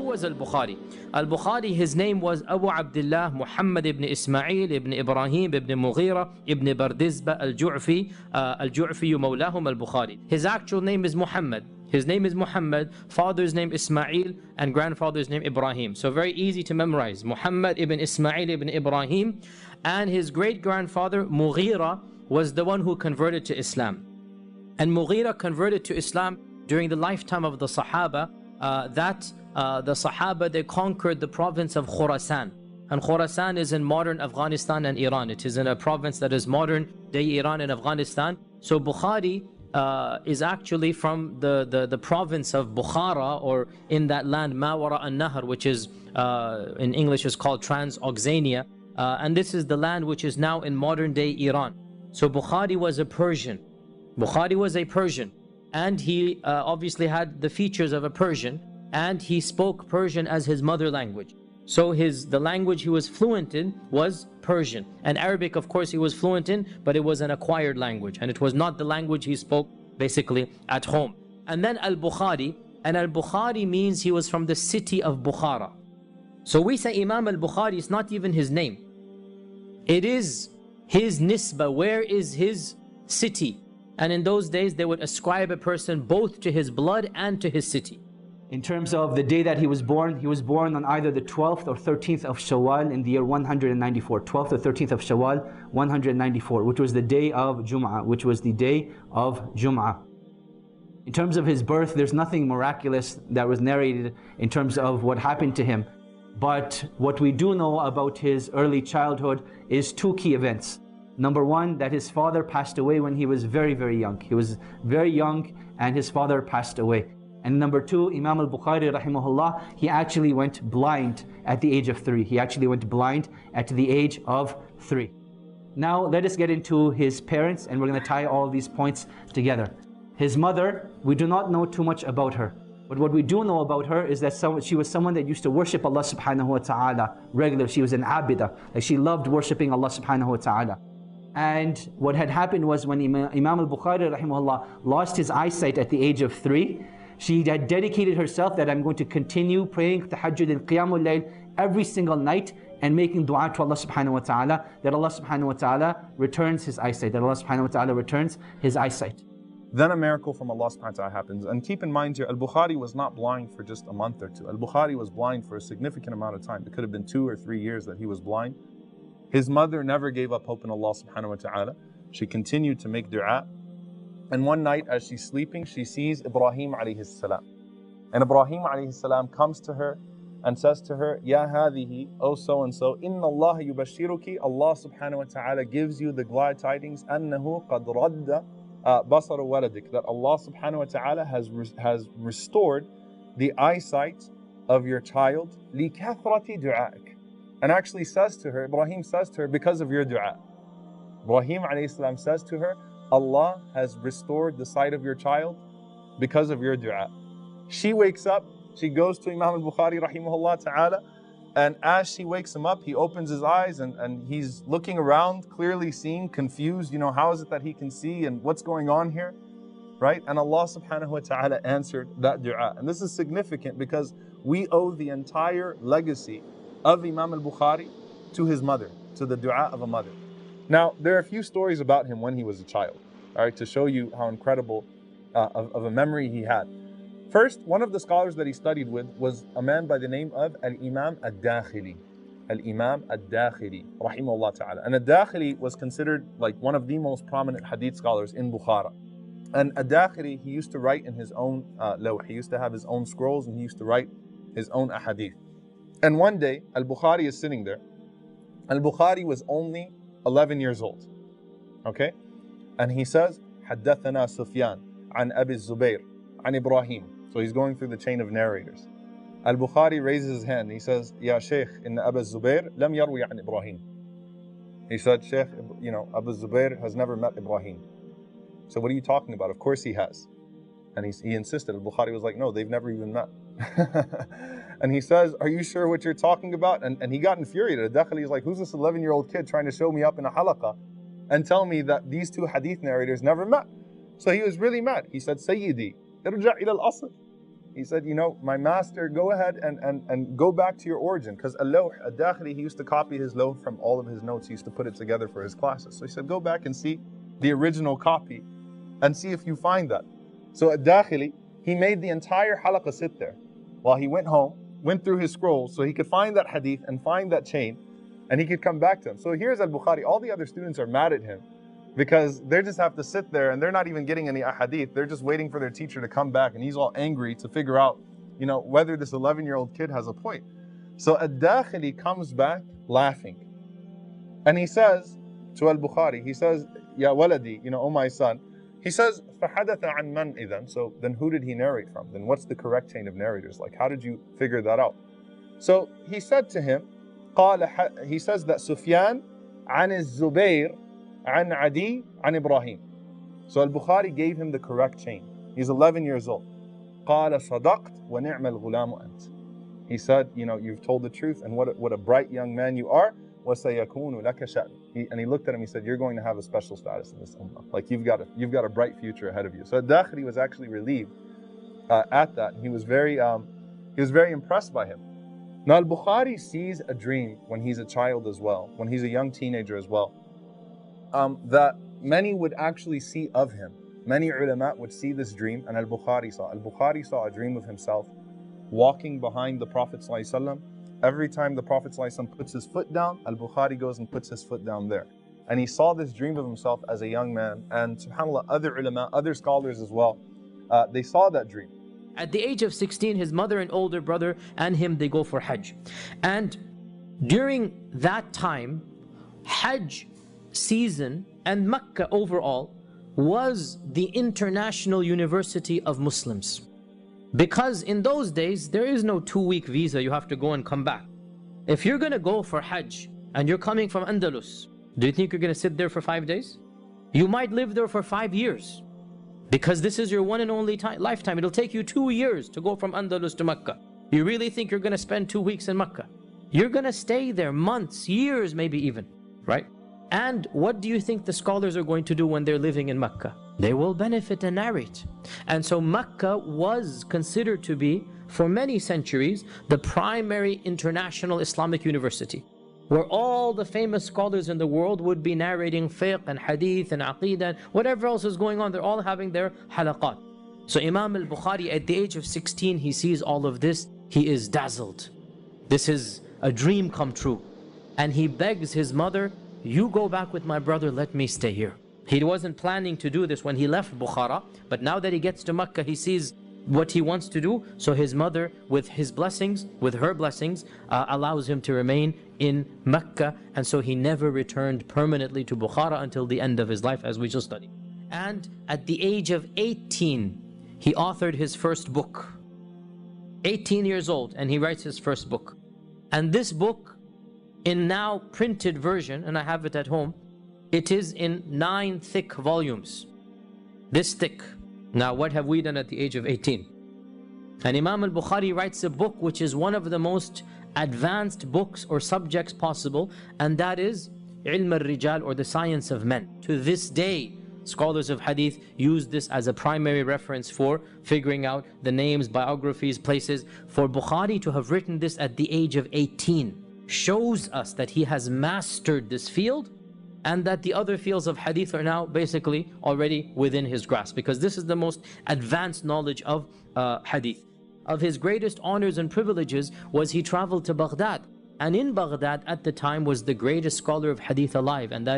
was Al-Bukhari? Al-Bukhari, his name was Abu Abdullah Muhammad ibn Ismail ibn Ibrahim ibn Mughira ibn Bardizbah al-Ju'fi mawlahum al-Bukhari. His actual name is Muhammad. His name is Muhammad, father's name Ismail, and grandfather's name Ibrahim. So very easy to memorize. Muhammad ibn Ismail ibn Ibrahim, and his great-grandfather Mughira was the one who converted to Islam. And Mughira converted to Islam during the lifetime of the Sahaba. The Sahaba, they conquered the province of Khurasan. And Khurasan is in modern Afghanistan and Iran. It is in a province that is modern day Iran and Afghanistan. So Bukhari is actually from the province of Bukhara, or in that land Mawara an-Nahr, which is in English is called Transoxania, and this is the land which is now in modern day Iran. So Bukhari was a Persian. Bukhari was a Persian, and he obviously had the features of a Persian, and he spoke Persian as his mother language. So the language he was fluent in was Persian. And Arabic, of course, he was fluent in, but it was an acquired language, and it was not the language he spoke basically at home. And then Al-Bukhari, and Al-Bukhari means he was from the city of Bukhara. So we say Imam Al-Bukhari is not even his name. It is his nisba, where is his city? And in those days, they would ascribe a person both to his blood and to his city. In terms of the day that he was born on either the 12th or 13th of Shawwal in the year 194. 12th or 13th of Shawwal, 194, which was the day of Jum'ah, In terms of his birth, there's nothing miraculous that was narrated in terms of what happened to him. But what we do know about his early childhood is two key events. Number one, that his father passed away when he was very, very young. He was very young and his father passed away. And number two, Imam al-Bukhari rahimahullah, he actually went blind at the age of 3. He actually went blind at the age of 3. Now let us get into his parents, and we're going to tie all these points together. His mother, we do not know too much about her. But what we do know about her is that she was someone that used to worship Allah subhanahu wa ta'ala regularly. She was an abida. Like, she loved worshiping Allah subhanahu wa ta'ala. And what had happened was when Imam al-Bukhari rahimahullah lost his eyesight at the age of 3, she had dedicated herself that I'm going to continue praying tahajjud and qiyamul layl every single night and making dua to Allah subhanahu wa ta'ala, that Allah subhanahu wa ta'ala returns his eyesight, that Allah subhanahu wa ta'ala returns his eyesight. Then a miracle from Allah subhanahu wa ta'ala happens. And keep in mind here, Al-Bukhari was not blind for just a month or two. Al-Bukhari was blind for a significant amount of time. It could have been 2 or 3 years that he was blind. His mother never gave up hope in Allah subhanahu wa ta'ala. She continued to make dua. And one night as she's sleeping, she sees Ibrahim alayhi salam. And Ibrahim alayhi salam comes to her and says to her, Ya hadihi, O so-and-so, Inna Allah yubashiruki, Allah subhanahu wa ta'ala gives you the glad tidings, Annahu qad radda basaru waladik, that Allah subhanahu wa ta'ala has restored the eyesight of your child, li kathrati du'aik. And actually says to her, Ibrahim says to her, because of your dua. Ibrahim alayhi salam says to her, Allah has restored the sight of your child because of your dua. She wakes up, she goes to Imam al-Bukhari rahimahullah ta'ala, and as she wakes him up, he opens his eyes and he's looking around, clearly seeing, confused, how is it that he can see and what's going on here, right? And Allah subhanahu wa ta'ala answered that dua. And this is significant because we owe the entire legacy of Imam al-Bukhari to his mother, to the dua of a mother. Now, there are a few stories about him when he was a child, all right, to show you how incredible of a memory he had. First, one of the scholars that he studied with was a man by the name of Al-Imam Ad-Dakhili. Al-Imam Ad-Dakhili, rahimahullah ta'ala. And Ad-Dakhili was considered like one of the most prominent hadith scholars in Bukhara. And Ad-Dakhili, he used to write in his own lawh. He used to have his own scrolls and he used to write his own ahadith. And one day, Al-Bukhari is sitting there. Al-Bukhari was only 11 years old, okay? And he says, حدثنا سفيان عن أبي الزبير عن إبراهيم. So he's going through the chain of narrators. Al-Bukhari raises his hand. He says, Ya Shaykh, inna Abu Zubair lam yarwi an Ibrahim. He said, Shaykh, Abu Zubair has never met Ibrahim. So what are you talking about? Of course he has. And he insisted. Al-Bukhari was like, no, they've never even met. And he says, are you sure what you're talking about? And he got infuriated. Dakhili is like, who's this 11-year-old kid trying to show me up in a halaqah and tell me that these two hadith narrators never met? So he was really mad. He said, Sayyidi, irja' ila al-asl. He said, you know, my master, go ahead and go back to your origin. Because al-lawh, al-dakhili, he used to copy his lawh from all of his notes. He used to put it together for his classes. So he said, go back and see the original copy and see if you find that. So al-dakhili, he made the entire halaqah sit there while he went home, went through his scrolls so he could find that hadith and find that chain, and he could come back to him. So here's al-Bukhari. All the other students are mad at him because they just have to sit there and they're not even getting any ahadith. They're just waiting for their teacher to come back, and he's all angry to figure out, you know, whether this 11-year-old kid has a point. So Ad-Dakhili comes back laughing. And he says to al-Bukhari, he says, Ya waladi, you know, oh my son. He says, فَحَدَثَ عَنْ مَنْ إِذًا. So then who did he narrate from? Then what's the correct chain of narrators? Like, how did you figure that out? So he said to him, he says that Sufyan عن الزبير عن عدي عن إبراهيم. So al-Bukhari gave him the correct chain. He's 11 years old. قال صدقت ونعم الغلام أنت. He said, you know, you've told the truth, and what a bright young man you are. وَسَيَكُونُ لَكَ شَأْنٌ. And he looked at him, he said, you're going to have a special status in this ummah. Like, you've got a bright future ahead of you. So Dakhili was actually relieved at that. He was very impressed by him. Now al-Bukhari sees a dream when he's a child as well, when he's a young teenager as well, that many would actually see of him. Many ulama would see this dream, and al-Bukhari saw. Al-Bukhari saw a dream of himself walking behind the Prophet ﷺ. Every time the Prophet ﷺ puts his foot down, al-Bukhari goes and puts his foot down there. And he saw this dream of himself as a young man, and subhanAllah, other ulama, other scholars as well, they saw that dream. At the age of 16, his mother and older brother and him, they go for Hajj. And during that time, Hajj season and Mecca overall was the international university of Muslims. Because in those days, there is no 2-week visa, you have to go and come back. If you're going to go for Hajj and you're coming from Andalus, do you think you're going to sit there for 5 days? You might live there for 5 years. Because this is your one and only lifetime. It'll take you 2 years to go from Andalus to Mecca. You really think you're going to spend 2 weeks in Mecca? You're going to stay there months, years, maybe even, right? And what do you think the scholars are going to do when they're living in Mecca? They will benefit and narrate. And so Mecca was considered to be, for many centuries, the primary international Islamic university, where all the famous scholars in the world would be narrating fiqh and hadith and aqeedah and whatever else is going on. They're all having their halaqat. So Imam al-Bukhari, at the age of 16, he sees all of this. He is dazzled. This is a dream come true. And he begs his mother, you go back with my brother, let me stay here. He wasn't planning to do this when he left Bukhara, but now that he gets to Mecca, he sees what he wants to do. So his mother, with his blessings, with her blessings, allows him to remain in Mecca. And so he never returned permanently to Bukhara until the end of his life, as we just studied. And at the age of 18, he authored his first book. 18 years old, and he writes his first book. And this book, in now printed version, and I have it at home, it is in 9 thick volumes. This thick. Now what have we done at the age of 18? And Imam al-Bukhari writes a book which is one of the most advanced books or subjects possible, and that is Ilm al-Rijal, or the science of men. To this day, scholars of hadith use this as a primary reference for figuring out the names, biographies, places. For Bukhari to have written this at the age of 18 shows us that he has mastered this field, and that the other fields of hadith are now basically already within his grasp, because this is the most advanced knowledge of hadith. Of his greatest honors and privileges was he traveled to Baghdad, and in Baghdad at the time was the greatest scholar of hadith alive, and that